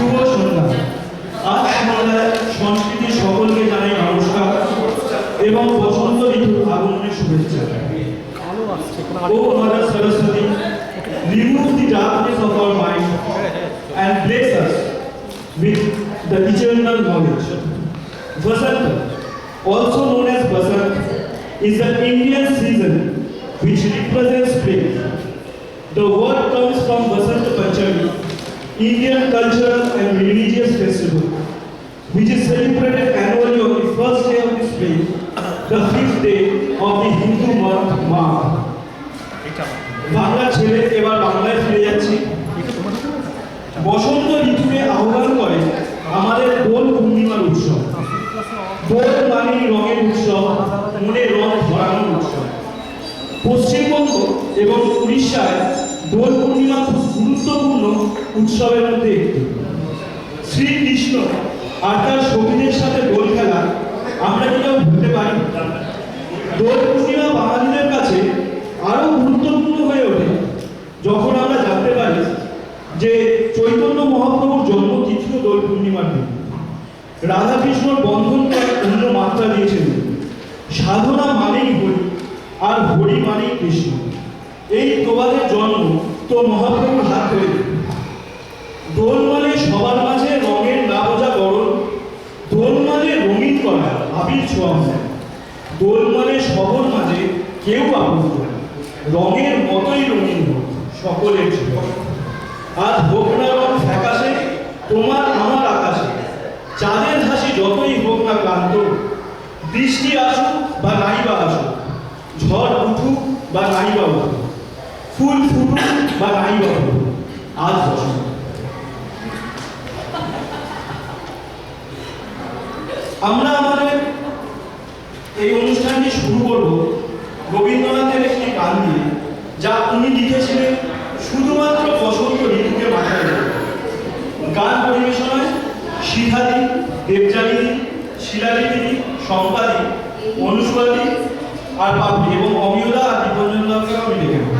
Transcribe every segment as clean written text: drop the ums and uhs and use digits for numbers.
শুভ সন্ধ্যা। আজ সন্ধ্যায় সংস্কৃতি সকলকে জানাই নমস্কার এবং বসন্ত ঋতুর আগমনের শুভেচ্ছা। ও Mother Saraswati, remove the darkness of our mind and bless us with the eternal knowledge. Vasanta, also known as Basant, is the Indian season which represents spring. The word comes from Vasant Panchami, Indian cultural and religious festival, which is celebrated annually on the first day of the spring, the 5th day of the Hindu month Magh. Bangla ছেড়ে এবার বাংলায় ফিরে যাচ্ছি। বসন্ত ঋতুকে আহ্বান করে আমাদের দোল পূর্ণিমার উৎসব। দোল মানে রঙের উৎসব, মনে রং ভরানোর উৎসব। পশ্চিমবঙ্গ এবং উড়িষ্যায় দোল পূর্ণিমা খুব গুরুত্বপূর্ণ উৎসবের মধ্যে একটি। শ্রীকৃষ্ণ আর তার সখীদের সাথে দোল খেলা আমরা কি কেউ ভুলতে পারি? দোল পূর্ণিমা বাঙালিদের কাছে আরো গুরুত্বপূর্ণ হয়ে ওঠে যখন আমরা জানতে পারি যে চৈতন্য মহাপ্রভুর জন্মতিথিও দোল পূর্ণিমার দিন। রাধা কৃষ্ণর বন্ধনকে অন্য মাত্রা দিয়েছিলেন। সাধনা মানেই হরি আর হরি মানেই কৃষ্ণ। এই প্রবাদের জন্ম তো মহাপ্রভুর হাত ধরে। দোল মানে সবার মাঝে রঙের না বোঝা গরম। দোল মানে রঙিন করা, আবির ছোঁয়া। দোল মানে সবার মাঝে কেউ আপন, রঙের মতোই রঙিন হোক সকলের জীবন। আজ হোক না রং ফ্যাকাশে তোমার আমার আকাশে, চাঁদের হাসি যতই হোক না ক্লান্ত, বৃষ্টি আসুক বা নাই বা আসুক, ঝড় উঠুক বা নাই বা উঠুক, ফুল ফুটুক বা নাই বা ফুটুক, আজ বসন্ত। আমরা আমাদের এই অনুষ্ঠানটি শুরু করব রবীন্দ্রনাথের একটি গান দিয়ে, যা উনি লিখেছিলেন শুধুমাত্র বসন্ত ঋতুকে মাথায় রেখে। গান পরিবেশনায় শিখাদি, দেবযানী, শিলালিদি, সম্পাদি, অনুষ্কাদি আর পাপড়ি এবং অমিয়দা আর দীপঞ্জন দাসকে আমি ডেকে নেব।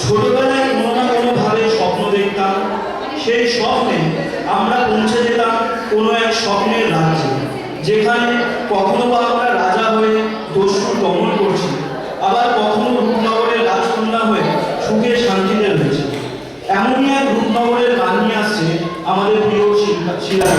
ছোটবেলায় কোনো না কোনোভাবে স্বপ্ন দেখতাম, সেই স্বপ্নে আমরা পৌঁছে যেতাম কোনো এক স্বপ্নের রাজ্যে, যেখানে কখনো বা আমরা রাজা হয়ে দস্যু দমন করছি, আবার কখনো রূপনগরের রাজকন্যা হয়ে সুখে শান্তিতে রয়েছে। এমনই এক রূপনগরের গান নিয়ে আসছে আমাদের প্রিয় শিলা।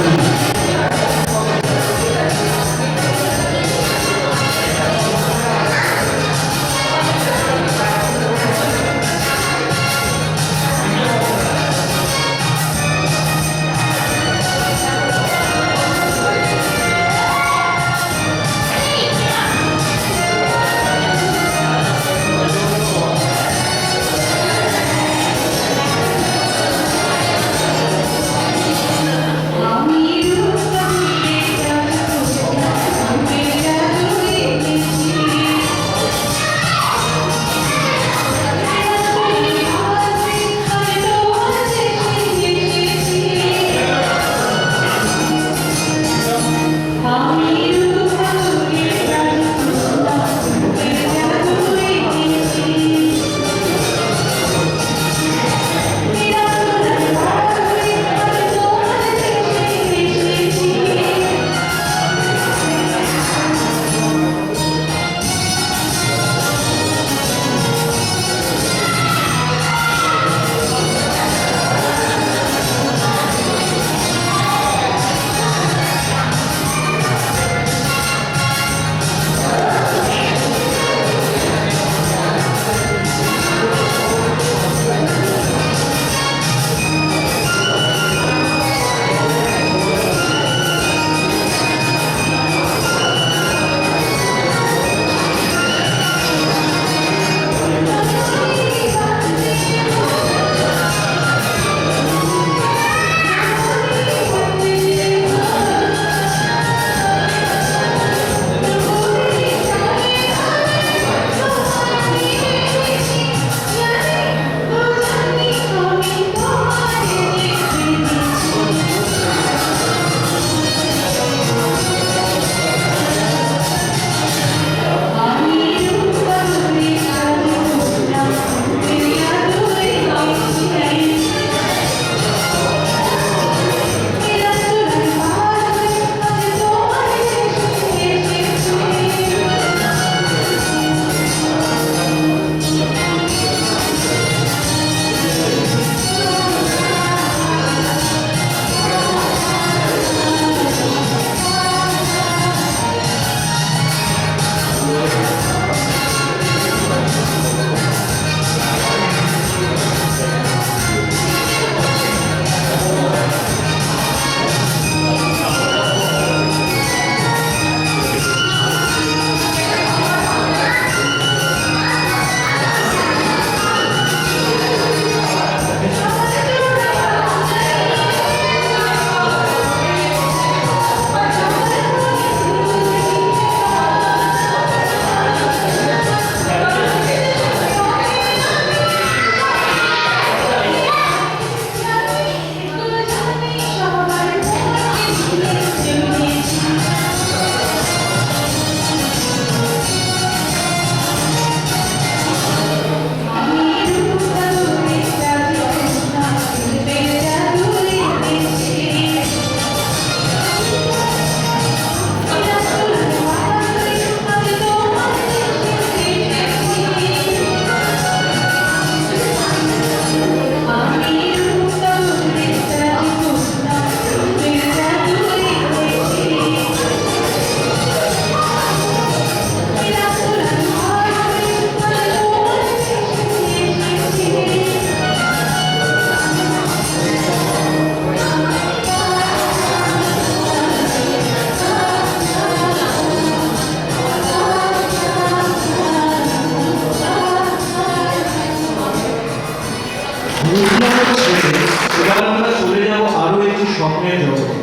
এবার আমরা চলে যাব আরো একটি স্বপ্নের জগতে।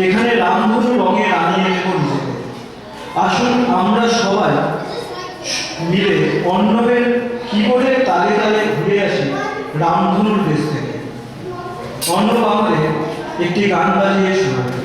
এখানে রামধনু রঙে রানিয়ে নেব নিজেকে। আসুন আমরা সবাই মিলে অন্নবের কিবোর্ডের তালে তালে ঘুরে আসি রামধনুর দেশ থেকে। অর্ণব আমাদের একটি গান বাজিয়ে শোনাবে।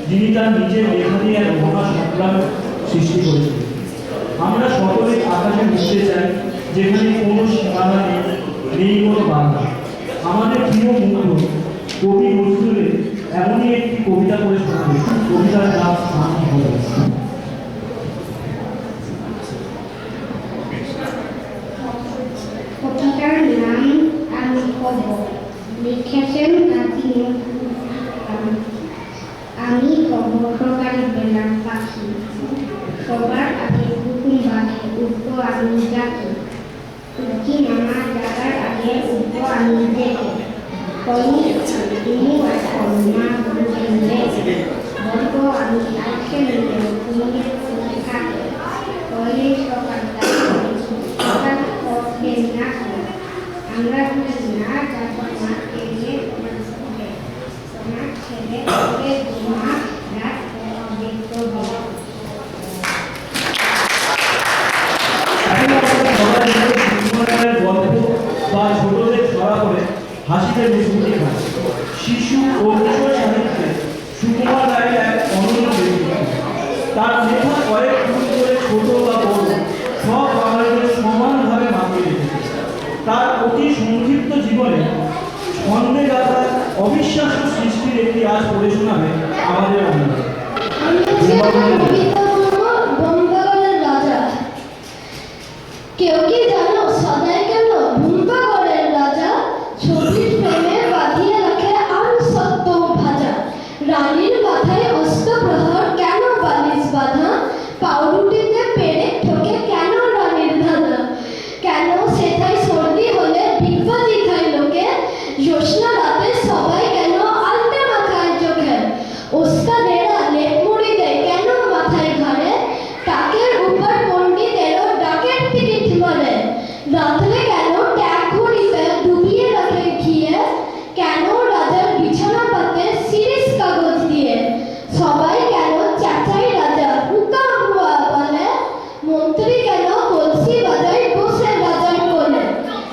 যিনি তার নিজের লেখা দিয়ে এক মহা সংগ্রাম সৃষ্টি করেছিলেন। আমরা সকলে আকাশে উঠতে চাই, যেখানে কোনো সীমানা নেই, নেই কোনো বাধা। আমাদের প্রিয় মুগ্ধ কবি নজরুলের এমনই একটি কবিতা করে শোনাবে। কবিতার নাম আমি হব। কবিতার নাম আমি হব, লিখেছেন কাজী নজরুল ইসলাম। আমি হব সরকারি বেলার পাখি, সবার আগে হুকুম বাঁধে উঠবো আমি জাতি। উঠি নামা জাগার আগে উঠবো আমি দেখে, তুমি এখন মা বলবেন দেখে, বলবো আমি আজকে নিলে তুমি থাকে। কইলে সকাল হঠাৎ করবেন না, আমরা বুঝি না যাবো না এগিয়ে তোমার সঙ্গে, তোমার ছেলে ওকে তোমার রাত দেখতে হবে। গল্প বা ছোটদের ছড়া করে হাসিতে বিস্মৃতি হয়। শিশু ও কিশোর সাহিত্যে সুকুমার রায়ের এক অনন্য ব্যক্তিত্ব। তার লেখা কয়েক যুগ ধরে ছোট বা বড় সব বাঙালিদের সমানভাবে মাতিয়ে রেখেছে। তার অতি সংক্ষিপ্ত জীবনে ছন্দে গাথা অবিশ্বাস্য সৃষ্টির একটি আজ পড়ে শোনাবে আমাদের অঙ্গনে। কেউ কি জানো সদাই কেন ভূমপাগলের রাজা, ছবির প্রেমে বাঁধিয়ে রাখে আর সত্য ভাজা। রানীর মাথায় অস্ত প্রহর কেন বালিশ বাঁধা, পাউরুটিতে পেরে ঠোকে কেন রানীর ধাঁধা। কেন সেটাই সর্দি হলে ডিগবাজি খায় লোকে, জ্যোৎস্না রাতে সবাই কেন আলতে মাথায় চোখে। ওস্তাদেরা লেপ মুড়ি দেয় কেন মাথায় ঘাড়ে, টাকের উপর পণ্ডিতেরও ডাকের টিকিট মারে। রাত্রে কেন ট্যাগ ঘড়িতে ডুবিয়ে রাখে ঘিয়ে, কেন রাজার বিছানা পাতে সিরিজ কাগজ দিয়ে। সবাই কেন চাচাই রাজা হুকা হুয়া বলে, মন্ত্রী কেন কলসি বাজায় বসে রাজার কোলে।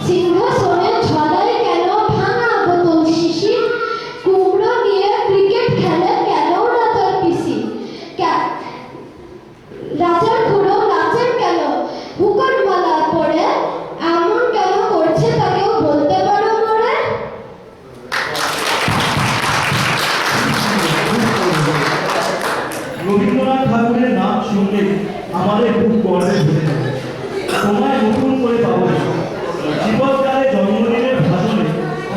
সিংহাসনে ছড়ায় কেন ভাঙা বোতল শিশি, কুমড়ো নিয়ে ক্রিকেট খেলে কেন রাজার পিসি। রাজার খুড়ো নাচেন কেন হুকার মালা পরে, এমন কেন করছে তা কেউ বলতে পারো মরে। রবীন্দ্রনাথ ঠাকুরের নাম শুনলে আমাদের খুব গর্বে ভরে যাবে। তোমায় নতুন করে পাবো জীবৎকালে জন্মদিনের ভাষণে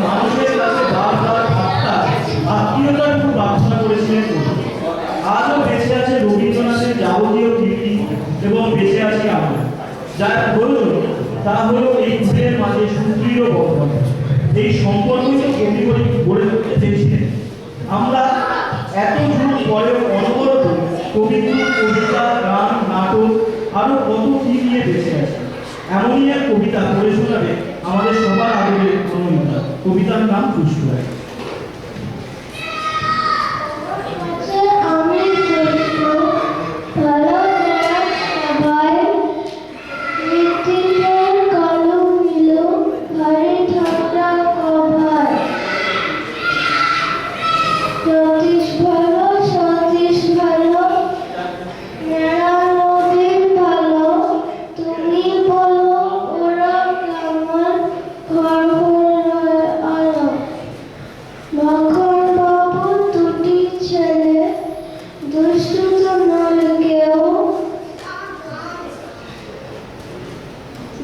মানুষের কাছে বারবার ঠাট্টা আত্মীয়তার খুব প্রার্থনা করেছিলেন কবি। আজও বেঁচে আছে রবীন্দ্রনাথের যাবতীয় কীর্তি এবং বেঁচে আছি আমরা। যার প্রয়োজন তা হলো এই ফুলের মাঝে সুদৃঢ় বন্ধন। এই সম্পর্কই তো কবি গড়ে তুলতে চেয়েছিলেন। আমরা এত যুগ পরেও অনবরত কবিগুরু কবিতা, গান, নাটক আরও কত কি নিয়ে বেঁচে আছে। এমনই এক কবিতা পড়ে শোনাবে আমাদের সবার আগে অনুমিতা। কবিতার নাম দুষ্টু রায়। আমি দুষ্টু, ভালো সবাই, মৃত্যুর কালো মিলো ভারী ঠান্ডা কভার। জ্যোতিষ ভালো, সতীশ ভালো, মেরামদিন ভালো, তুমি বলো ওরা কেমন, ঘর হয়ে আলো। মাখন বাবু দুটি ছেলে, দুষ্টু তো নয় কেউ,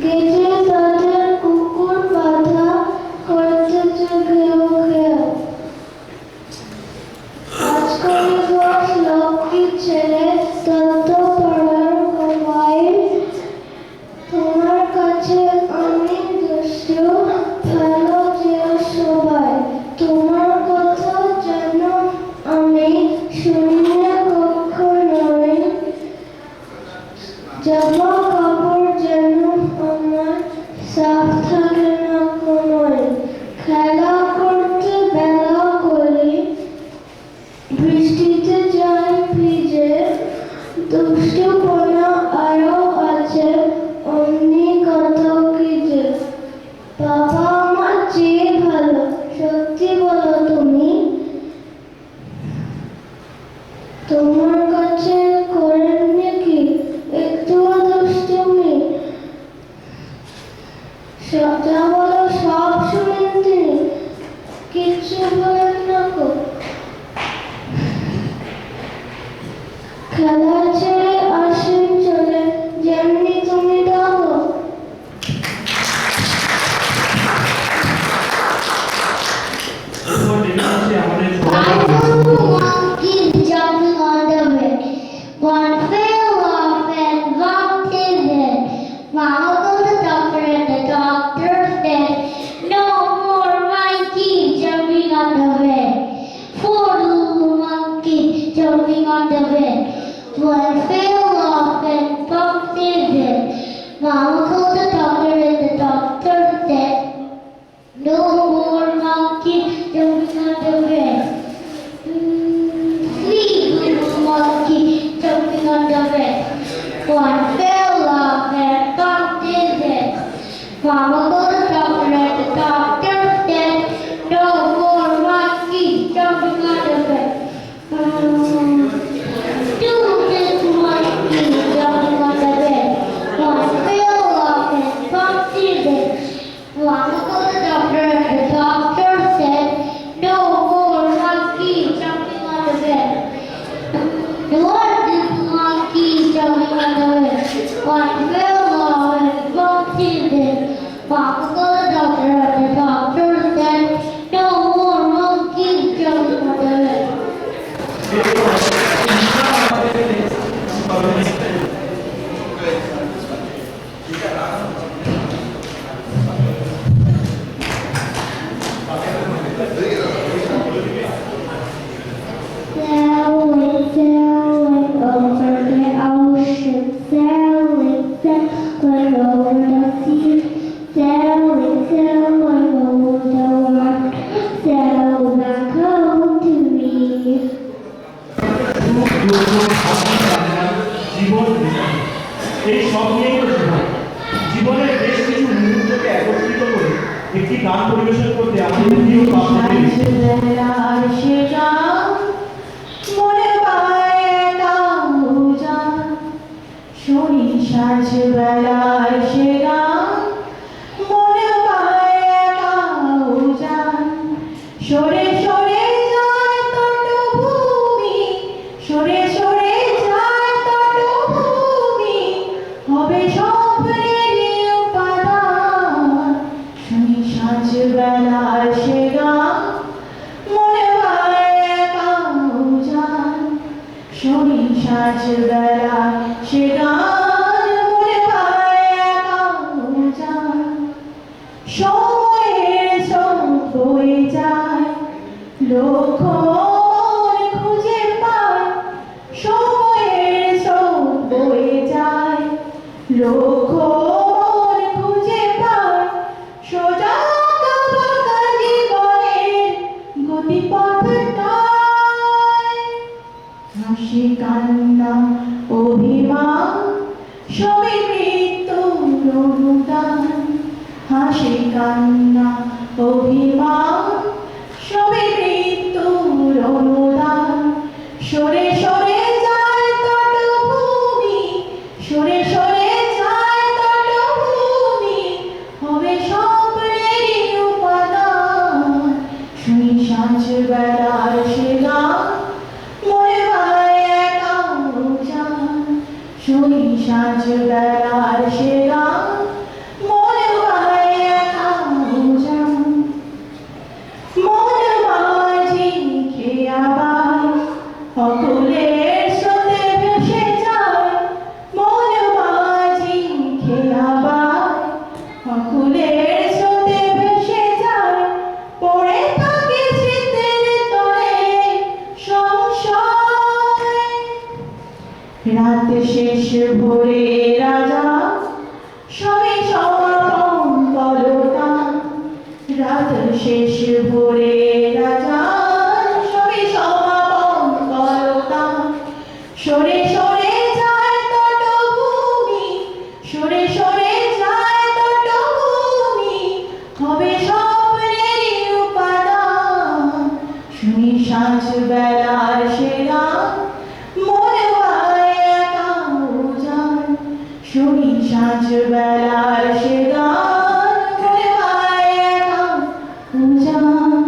গেটে তাদের কুকুর বাঁধা করতেছে ঘেউ ঘেউ। আজকাল ঘর লক্ষ্মী ছেলে তত পড়ার মোবাইল, তোমার কাছে আমি দুষ্টু, ভালো যেও সবাই। তোমার কথা যেন আমি শুনলে কখনোই, জামা কাপড় যেন আমার সাফ থাকে না কোনোই। খেলা করতে বেলা করি, বৃষ্টিতে যাই ভিজে, দুষ্টুপনা আরো আছে অমনি কত কি যে। বাবা আমার চেয়ে ভালো, সত্যি বলো তুমি। Mama called the doctor and the doctor said, no more monkey jumping on the bed. Poor little monkey jumping on the bed. One fell off and bumped his head. Mama called the doctor and the doctor said, no more monkey jumping on the bed. Sweet little monkey jumping on the bed. One fell off and bumped his head. Mama called the doctor and the doctor said, no more monkey jumping on the bed. Two little monkeys jumping on the bed. One fell off and bumped his head. Mama called the doctor and the doctor said, no more monkey jumping on the bed. One little monkey jumping on the bed. One fell off and bumped his head. Mama called the doctor and the doctor said, no more monkey jumping on the bed. Sailing over the ocean, sailing, sailing over the sea, sailing, sailing over the water, sail back home to me. জীবন এই সব নিয়েই তো জীবন। জীবনের বেশ কিছু মুহূর্তকে একত্রিত করে একটি গান পরিবেশন করতে আমাদের প্রিয় পাপড়ি বেলায় সে গান মনে পায় একা উজান সরে সরে যায় তটভূমি সরে সরে যায় তটভূমি হবে স্বপ্নেরই উপাদান শুনি সাঁঝ বেলায় সে গান মনে পায় একা উজান শুনি সাঁঝ বেলায় সে গান সময়ের স্রোত বয়ে যায় লক্ষ্য মন খুঁজে পায় সময়ের স্রোত বয়ে যায় লক্ষ্য মন খুঁজে পায় সোজা বাঁকা জীবনের গতিপথটায় হাসি কান্না অভিমান সবই মৃত্যুর অনুদান হাসি কান্না অভিমান সবই মৃত্যুর অনুদান সরে সরে যায় তটভূমি সরে সরে যায় তটভূমি হবে স্বপ্নেরই উপাদান শুনি সাঁঝ বেলার সে গান মনে পায় একা উজান শুনি সাঁঝ বেলার সে গান মনে পায় একা উজান মন মাঝি খেয়া বাই অকুলের স্রোতে ভেসে যায় মন মাঝি খেয়া বাই অকুলের স্রোতে ভেসে যায় পড়ে থাকে স্মৃতির তরে সংশয় রাত শেষ ভোরে রাজা সবে সমাপন কলতান রাত শেষ ভোরে রাজা সবে সমাপন কলতান সরে সরে যায় তটভূমি সরে সরে যায় তটভূমি হবে স্বপ্নেরই উপাদান শুনি সাঁঝ বেলার সে গান মনে পায় একা উজান শুনি সাঁঝ বেলার সে গান মনে পায় একা উজান।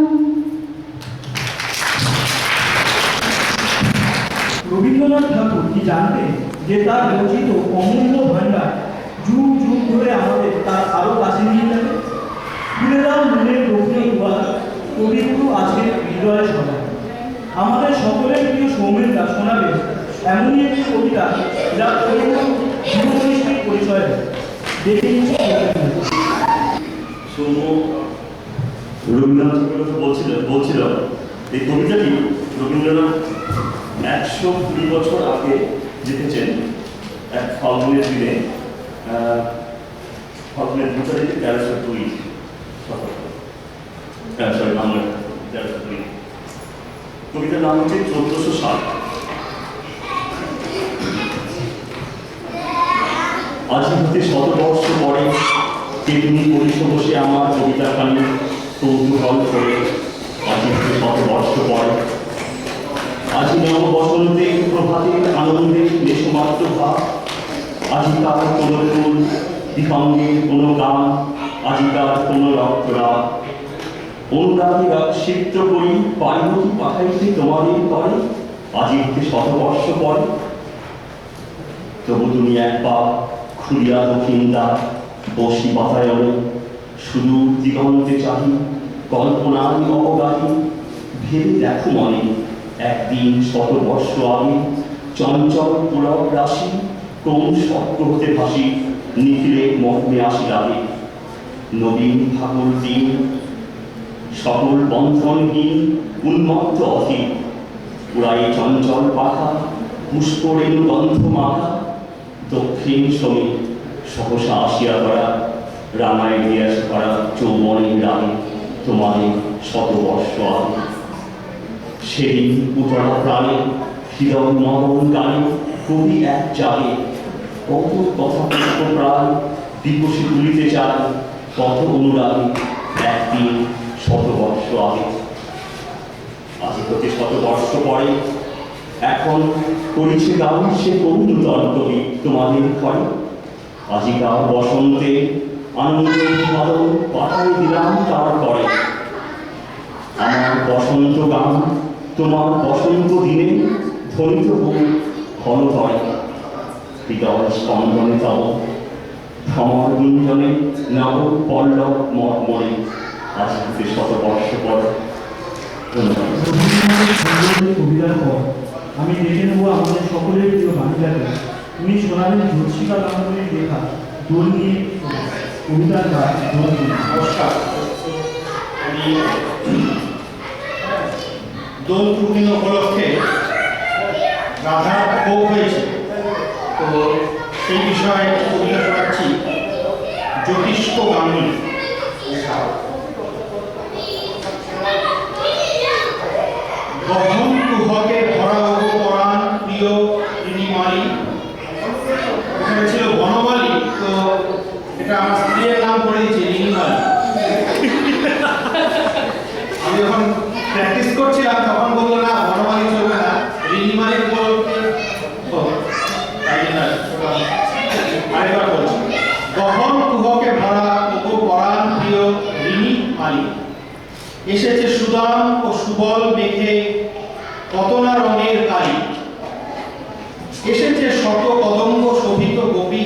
রবীন্দ্রনাথ ঠাকুর কি জানতেন যে তার রচিত অমূল্য ভাণ্ডার যুগ যুগ ধরে আমাদের তার আরো কাছে নিয়ে যাবে? তুলে দাও মনের গভীর দুয়ার, কবিগুরু আছে হৃদয়ে সদা। আমাদের সকলের প্রিয় সৌমেনরা শোনাবে এমনই একটি কবিতা যা জীবননিষ্ঠের পরিচয় দেয়। দেখে নিচ্ছি সৌম্য রবীন্দ্রনাথ বলছিল এই কবিতাটি রবীন্দ্রনাথ 120 বছর আগে লিখেছেন এক ফাল্গুনের দিনে, ফাল্গুনের 2 তারিখে 1302 বাংলা 1302। কবিতার নাম হচ্ছে 1407। আজ হতে 100 বর্ষ পরে কে তুমি করিস বসে আমার কবিতাখানি কৌতূহল করে। আজ হতে 100 বর্ষ পরে, আজ নব বসন্তে প্রভাতের আনন্দে নেশমাত্র ভাব। আজিকার কোনো ফুল দিগঙ্গের কোনো গান, আজিকার কোনো রক্তরাগ। অনুরাগীরা সিদ্ধ করি পাইনতি পাঠাইতে তোমাদের করে। আজি হতে 100 বর্ষ পরে, তবু তুমি একবার খুলিয়া দক্ষিণ দ্বার বসি বাতায়নে। শুধু দিগন্তে চাহি কল্পনার অবগাহী। ভেবে দেখো মনে একদিন 100 বর্ষ আগে চঞ্চল পুলক রাশি কোন স্বপ্ন হতে ভাসি নিখিলে মগ্নে আসি লাগে। নবীন ফাগুন দিন সকল বন্ধনহীন উন্মত্ত অধীন। উড়াই চঞ্চল পাখা পুষ্পরেণু গন্ধ মাখা। দক্ষিণ সমী সহসা আসিয়া করা রামায় নিরাশ করা যৌবনের রাগে তোমাদের 100 বর্ষ আগে। সেদিন উতলা প্রাণে হৃদয় মরণ গানে কবি এক জাগে। কত কথা প্রায় দিবসে তুলিতে চায়, কত অনুরাগে একদিন 100 বর্ষ আগে। আজ হতে 100 বর্ষ পরে, এখন করিছে গান সে কৌতুতল কবি তোমাদের ঘরে। আজিকার বসন্তে আনন্দ ভালো পাঠাই দিলাম তার পরে। আমার বসন্ত গান তোমার বসন্ত দিনে ধ্বনিত হোক ঘন করে। হৃদয় স্পন্দনে তব ভ্রমর গুঞ্জনে নব পল্লব মরে। আজ হতে 100 বর্ষ পর। কবিতার পর আমি দেখে নেব আমাদের সকলের প্রিয় বাণীটাকে। উনি শোনাবেন ঝর্ষিকা গাঙ্গুলির লেখা দোল নিয়ে কবিতার গান দোল নিয়ে। নমস্কার, আমি দোল পূর্ণিমা উপলক্ষে রাধার ভোগ হয়েছে, তো সেই বিষয়ে কবিতা শোনাচ্ছি। জ্যোতিষ্ক গাঙ্গুলি লেখা। গহন কুহকে ভরা পরাণ প্রিয় ঋণিমালি। এখানে ছিল বনমালী, তো এটা আমার স্ত্রীর নাম করে দিয়েছে ঋণিমালি। আমি যখন প্র্যাকটিস করছিলাম তখন বললো না বনমালী চলবে না, ঋণিমালি আরেকবার বলছি। গহন কুহকে ভরা পরাণ প্রিয় ঋণিমালি। এসেছে সুদাম ও সুবল মেঘে কত না রঙের কালি। এসেছে শত কদম্ব শোভিত গোপী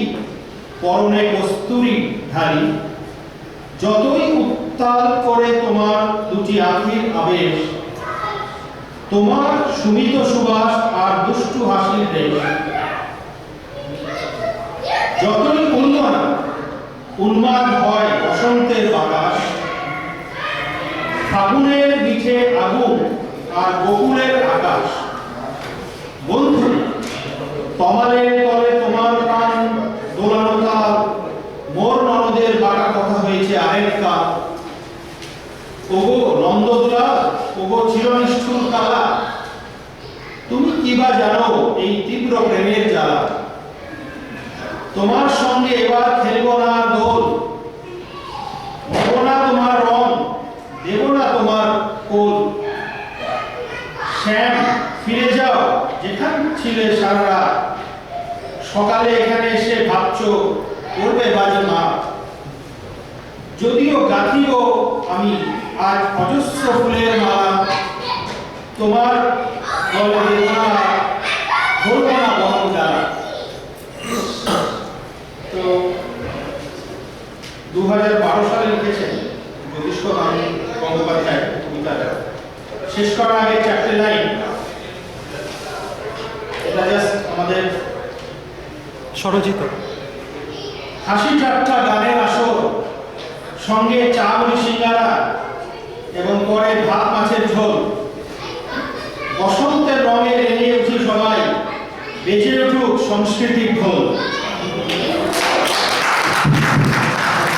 পরনে কস্তুরী ধারী। যতই উত্তাল করে তোমার দুটি আখির আবেশ, তোমার সুমিত সুবাস আর দুষ্টু হাসির রেশ। যতই উন্মাদ হয় বসন্তের বাতাস, ফাগুনের মিঠে আগুন আর বকুলের আকাশ। বন্ধু তমালের তলে তোমার প্রাণ দোলানো তাল, মোর ননদের বাটা কথা হয়েছে আরেক কাল। ওগো নন্দদুলা, ওগো চিরনিষ্ঠুর কালা, তুমি কি বা জানো এই তীব্র প্রেমের জ্বালা। তোমার সঙ্গে এবার খেলব না দোল, দেব না তোমার রং, দেব না তোমার কোল। শ্যাম ফিরে যাও যেখান ছিলে সারা রাত, সকালে এখানে এসে ভাবছো করবে বাজি মা। যদিও গাঁথিব আমি আজ অজস্র ফুলের মালা, তোমার গলে দেব না ধরব না বরং জ্বালা। তো 2012 সালে লিখেছেন জ্যোতিষ্ক গঙ্গোপাধ্যায় কবিতাটা। শেষ করার আগে 4টে লাইন, এটা জাস্ট আমাদের স্বরচিত। হাসি ঠাট্টা গানের আসর, সঙ্গে চা মুড়ি সিঙ্গারা এবং পরে ভাত মাছের ঝোল। বসন্তের রঙে রেঙে উঠি সবাই, বেজে উঠুক সংস্কৃতির ঢোল।